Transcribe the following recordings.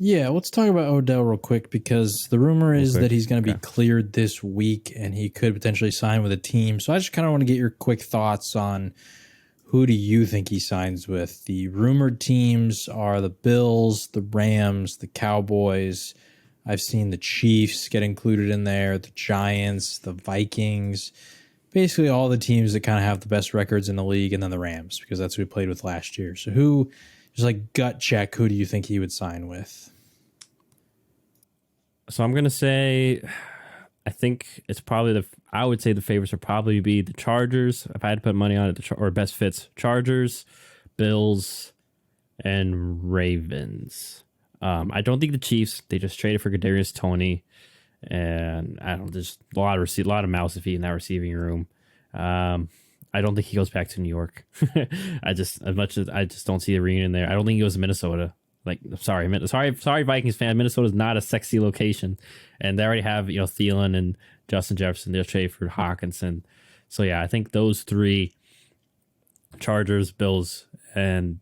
Yeah, let's talk about Odell real quick because the rumor Real is quick. that he's going to be Okay. cleared this week and he could potentially sign with a team. So I just kind of want to get your quick thoughts on who do you think he signs with? The rumored teams are the Bills, the Rams, the Cowboys. I've seen the Chiefs get included in there, the Giants, the Vikings, basically all the teams that kind of have the best records in the league, and then the Rams because that's who we played with last year. So who, just like gut check, who do you think he would sign with? So I'm gonna say, I think it's probably I would say the favorites would probably be the Chargers. If I had to put money on it, or best fits, Chargers, Bills, and Ravens. I don't think the Chiefs. They just traded for Kadarius Toney, and I don't. There's a lot of mouse to feed in that receiving room. I don't think he goes back to New York. I just don't see a reunion there. I don't think he goes to Minnesota. Like, sorry, Vikings fan. Minnesota's not a sexy location, and they already have Thielen and Justin Jefferson. They'll trade for Hawkinson. So yeah, I think those three: Chargers, Bills, and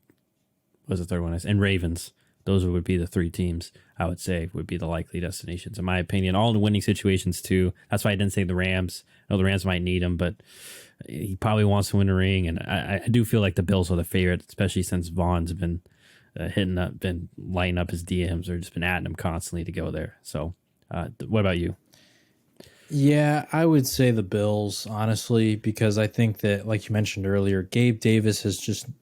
what was the third one? And Ravens. Those would be the three teams I would say would be the likely destinations, in my opinion. All in winning situations too. That's why I didn't say the Rams. I know the Rams might need him, but he probably wants to win a ring, and I do feel like the Bills are the favorite, especially since Vaughn's been been lighting up his DMs or just been at him constantly to go there. So, what about you? Yeah, I would say the Bills, honestly, because I think that, like you mentioned earlier, Gabe Davis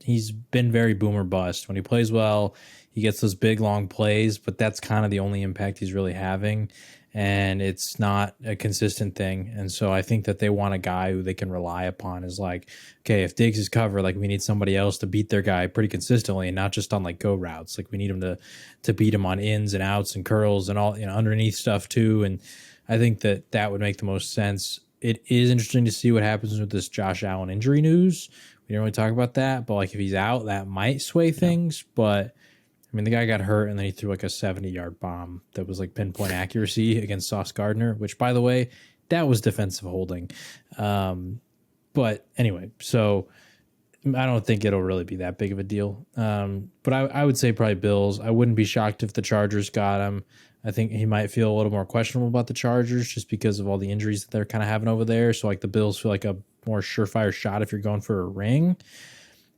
he's been very boomer bust. When he plays well, he gets those big, long plays, but that's kind of the only impact he's really having. And it's not a consistent thing. And so I think that they want a guy who they can rely upon is like, okay, if Diggs is covered, like we need somebody else to beat their guy pretty consistently and not just on like go routes. Like we need him to beat him on ins and outs and curls and all, underneath stuff too. And I think that would make the most sense. It is interesting to see what happens with this Josh Allen injury news. We didn't really talk about that, but like if he's out, that might sway things. But I mean, the guy got hurt and then he threw like a 70-yard bomb that was like pinpoint accuracy against Sauce Gardner, which, by the way, that was defensive holding. But anyway, so I don't think it'll really be that big of a deal. But I would say probably Bills. I wouldn't be shocked if the Chargers got him. I think he might feel a little more questionable about the Chargers just because of all the injuries that they're kind of having over there. So like the Bills feel like a more surefire shot if you're going for a ring.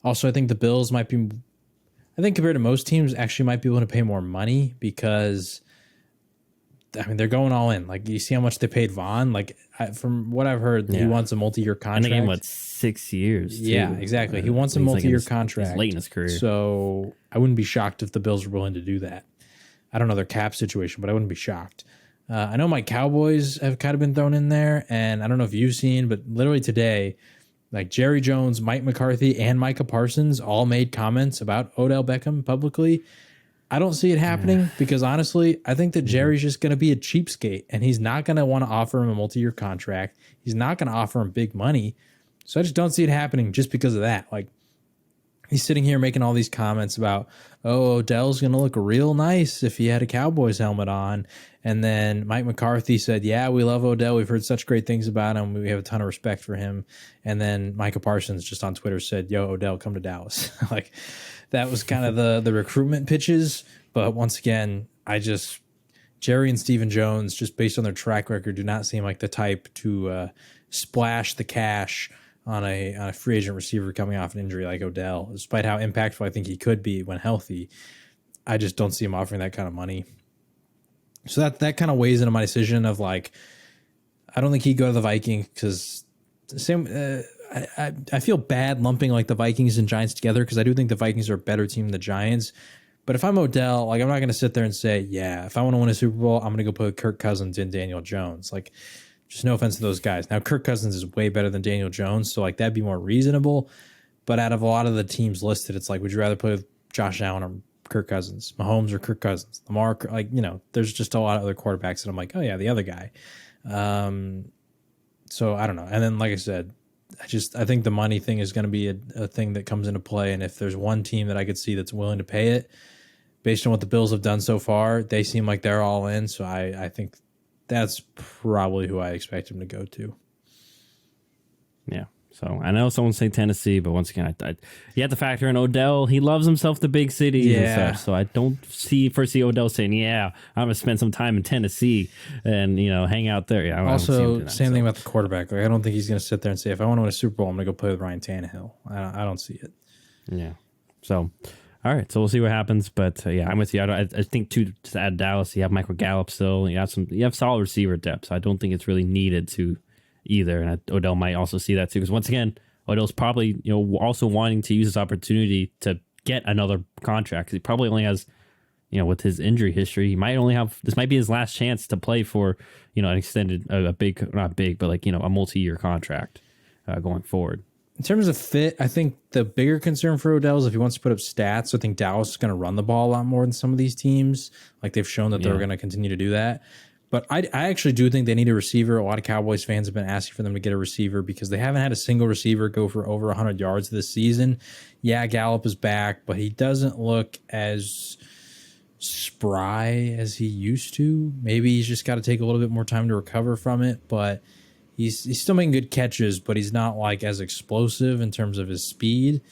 Also, I think the Bills might be, I think compared to most teams, actually might be willing to pay more money because, I mean, they're going all in. Like you see how much they paid Vaughn. Like from what I've heard, he wants a multi-year contract. And they gave him 6 years. Too. Yeah, exactly. He wants a multi-year contract. Late in his career. So I wouldn't be shocked if the Bills were willing to do that. I don't know their cap situation, but I wouldn't be shocked. I know my Cowboys have kind of been thrown in there, and I don't know if you've seen, but literally today, like Jerry Jones, Mike McCarthy, and Micah Parsons all made comments about Odell Beckham publicly. I don't see it happening because honestly, I think that Jerry's just going to be a cheapskate, and he's not going to want to offer him a multi-year contract. He's not going to offer him big money. So I just don't see it happening just because of that. Like, he's sitting here making all these comments about, oh, Odell's going to look real nice if he had a Cowboys helmet on. And then Mike McCarthy said, yeah, we love Odell. We've heard such great things about him. We have a ton of respect for him. And then Micah Parsons just on Twitter said, yo, Odell, come to Dallas. Like that was kind of the recruitment pitches. But once again, Jerry and Stephen Jones, just based on their track record, do not seem like the type to splash the cash on a free agent receiver coming off an injury like Odell, despite how impactful I think he could be when healthy. I just don't see him offering that kind of money. So that kind of weighs into my decision of like, I don't think he'd go to the Vikings because I feel bad lumping like the Vikings and Giants together because I do think the Vikings are a better team than the Giants. But if I'm Odell, like I'm not going to sit there and say, yeah, if I want to win a Super Bowl, I'm going to go put Kirk Cousins and Daniel Jones. Like, just no offense to those guys. Now, Kirk Cousins is way better than Daniel Jones, so like that'd be more reasonable. But out of a lot of the teams listed, it's like, would you rather play with Josh Allen or Kirk Cousins, Mahomes or Kirk Cousins, Lamar? Like, there's just a lot of other quarterbacks that I'm like, oh yeah, the other guy. So I don't know. And then, like I said, I think the money thing is going to be a thing that comes into play. And if there's one team that I could see that's willing to pay it, based on what the Bills have done so far, they seem like they're all in. So I think that's probably who I expect him to go to. Yeah. So I know someone say Tennessee, but once again, you have to factor in Odell. He loves himself the big cities and such. So I don't foresee Odell saying, "Yeah, I'm gonna spend some time in Tennessee and hang out there." Yeah, also, same thing about the quarterback. Like, I don't think he's gonna sit there and say, "If I want to win a Super Bowl, I'm gonna go play with Ryan Tannehill." I don't see it. Yeah. So, all right. So we'll see what happens. But yeah, I'm with you. I think to add Dallas, you have Michael Gallup still. You have solid receiver depth. So I don't think it's really needed to either. And Odell might also see that too, because once again, Odell's probably also wanting to use this opportunity to get another contract. He probably only has, with his injury history, he might only have, this might be his last chance to play for an extended, a big, not big, but like a multi-year contract going forward. In terms of fit, I think the bigger concern for Odell is if he wants to put up stats. I think Dallas is going to run the ball a lot more than some of these teams. Like, they've shown that they're going to continue to do that. But I actually do think they need a receiver. A lot of Cowboys fans have been asking for them to get a receiver because they haven't had a single receiver go for over 100 yards this season. Yeah, Gallup is back, but he doesn't look as spry as he used to. Maybe he's just got to take a little bit more time to recover from it, but he's still making good catches, but he's not like as explosive in terms of his speed.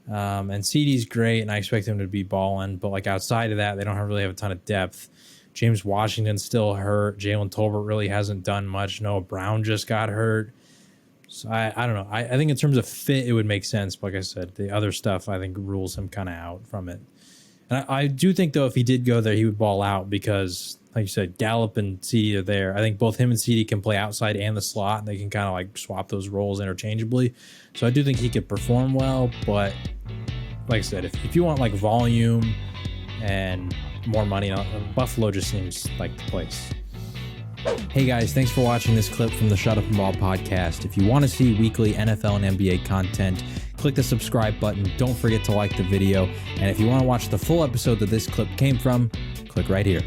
And CeeDee's great, and I expect him to be balling, but like outside of that, they don't really have a ton of depth. James Washington's still hurt. Jalen Tolbert really hasn't done much. Noah Brown just got hurt. So I don't know. I think in terms of fit, it would make sense. But like I said, the other stuff I think rules him kind of out from it. And I do think, though, if he did go there, he would ball out because, like you said, Gallup and CeeDee are there. I think both him and CeeDee can play outside and the slot. And they can kind of like swap those roles interchangeably. So I do think he could perform well. But like I said, if you want like volume and more money, Buffalo just seems like the place. Hey guys, thanks for watching this clip from the Shut Up and Ball podcast. If you want to see weekly NFL and NBA content, click the subscribe button. Don't forget to like the video. And if you want to watch the full episode that this clip came from, click right here.